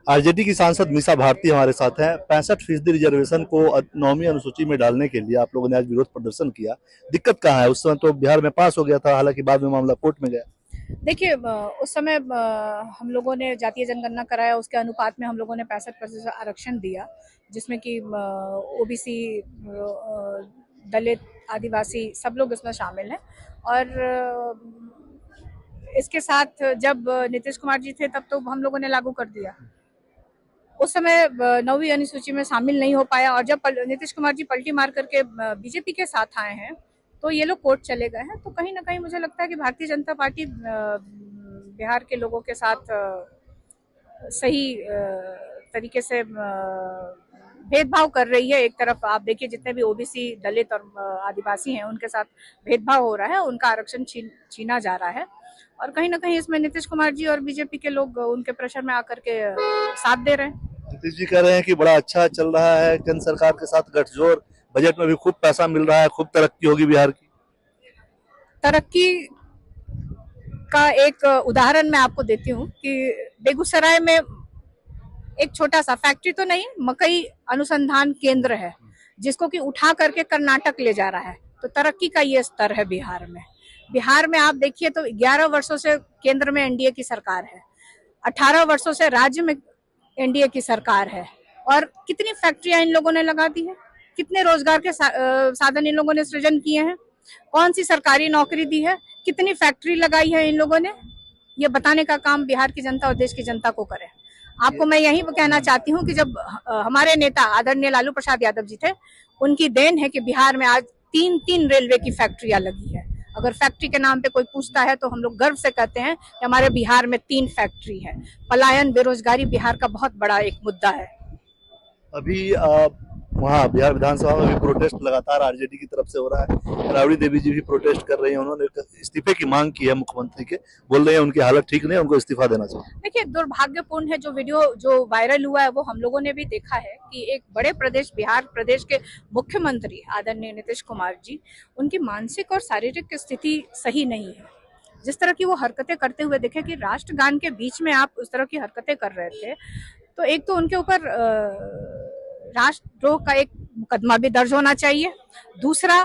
RJD की सांसद मीसा भारती हमारे साथ हैं। 65% रिजर्वेशन को 9वीं अनुसूची में डालने के लिए आप लोगों ने आज विरोध प्रदर्शन किया। दिक्कत कहाँ है? उस समय तो बिहार में पास हो गया था, हालांकि बाद में मामला कोर्ट में गया। देखिए, उस समय हम लोगों ने जातीय जनगणना कराया, उसके अनुपात में हम लोगों ने 65% आरक्षण दिया, जिसमें कि ओबीसी, दलित, आदिवासी सब लोग इसमें शामिल हैं। और इसके साथ जब नीतीश कुमार जी थे तब तो हम लोगों ने लागू कर दिया। उस समय 9वीं अनुसूची में शामिल नहीं हो पाया, और जब नीतीश कुमार जी पलटी मार करके बीजेपी के साथ आए हैं तो ये लोग कोर्ट चले गए हैं। तो कहीं ना कहीं मुझे लगता है कि भारतीय जनता पार्टी बिहार के लोगों के साथ सही तरीके से भेदभाव कर रही है। एक तरफ आप देखिए, जितने भी ओबीसी, दलित और आदिवासी हैं उनके साथ भेदभाव हो रहा है, उनका आरक्षण छीना जा रहा है। और कहीं ना कहीं इसमें नीतीश कुमार जी और बीजेपी के लोग उनके प्रेशर में आकर के साथ दे रहे हैं। नीतीश जी कह रहे हैं कि बड़ा अच्छा चल रहा है, केंद्र सरकार के साथ गठजोड़, बजट में भी खूब पैसा मिल रहा है, खूब तरक्की होगी बिहार की। तरक्की का एक उदाहरण मैं आपको देती हूँ कि बेगूसराय में एक छोटा सा फैक्ट्री तो नहीं, मकई अनुसंधान केंद्र है, जिसको कि उठा करके कर्नाटक ले जा रहा है। तो तरक्की का ये स्तर है बिहार में। बिहार में आप देखिए तो 11 वर्षों से केंद्र में एनडीए की सरकार है, 18 वर्षों से राज्य में एनडीए की सरकार है, और कितनी फैक्ट्रियां इन लोगों ने लगा दी है, कितने रोजगार के साधन इन लोगों ने सृजन किए हैं, कौन सी सरकारी नौकरी दी है, कितनी फैक्ट्री लगाई है इन लोगों ने, ये बताने का काम बिहार की जनता और देश की जनता को करे। आपको मैं यही कहना चाहती हूँ कि जब हमारे नेता आदरणीय लालू प्रसाद यादव जी थे, उनकी देन है कि बिहार में आज 3 रेलवे की फैक्ट्रियां लगी है। अगर फैक्ट्री के नाम पे कोई पूछता है तो हम लोग गर्व से कहते हैं कि हमारे बिहार में 3 फैक्ट्री है। पलायन, बेरोजगारी बिहार का बहुत बड़ा एक मुद्दा है। अभी वहाँ बिहार विधानसभा में भी प्रोटेस्ट लगातार आरजेडी की तरफ से हो रहा है। राबड़ी देवी जी भी प्रोटेस्ट कर रही हैं, उन्होंने इस्तीफे की मांग की है मुख्यमंत्री के, बोल रहे हैं उनकी हालत ठीक नहीं है, उनको इस्तीफा देना चाहिए। देखिए, दुर्भाग्यपूर्ण है जो वीडियो जो वायरल हुआ है, वो हम लोगों ने भी देखा है कि एक बड़े प्रदेश, बिहार प्रदेश के मुख्यमंत्री आदरणीय नीतीश कुमार जी, उनकी मानसिक और शारीरिक स्थिति सही नहीं है। जिस तरह की वो हरकतें करते हुए देखे कि राष्ट्रगान के बीच में आप उस तरह की हरकतें कर रहे थे, तो एक तो उनके ऊपर राष्ट्रद्रोह का एक मुकदमा भी दर्ज होना चाहिए। दूसरा,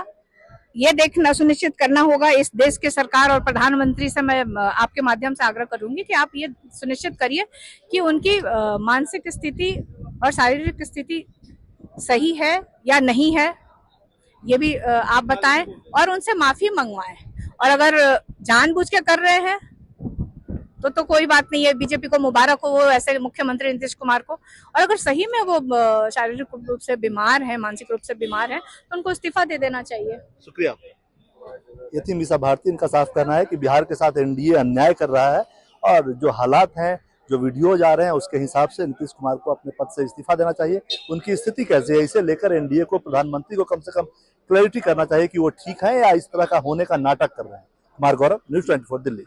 ये देखना सुनिश्चित करना होगा, इस देश के सरकार और प्रधानमंत्री से मैं आपके माध्यम से आग्रह करूंगी कि आप ये सुनिश्चित करिए कि उनकी मानसिक स्थिति और शारीरिक स्थिति सही है या नहीं है, ये भी आप बताएं और उनसे माफी मंगवाएं। और अगर जानबूझ के कर रहे हैं तो कोई बात नहीं है, बीजेपी को मुबारक हो, वो ऐसे मुख्यमंत्री नीतीश कुमार को। और अगर सही में वो शारीरिक रूप से बीमार है, मानसिक रूप से बीमार है, तो उनको इस्तीफा दे देना चाहिए। शुक्रिया। ये थी मीसा भारती। इनका साफ कहना है कि बिहार के साथ एनडीए अन्याय कर रहा है, और जो हालात हैं, जो वीडियोज आ रहे हैं, उसके हिसाब से नीतीश कुमार को अपने पद से इस्तीफा देना चाहिए। उनकी स्थिति कैसे है, इसे लेकर एनडीए को, प्रधानमंत्री को कम से कम क्लैरिटी करना चाहिए कि वो ठीक है या इस तरह का होने का नाटक कर रहे हैं। कुमार गौरव, न्यूज़ 24 दिल्ली।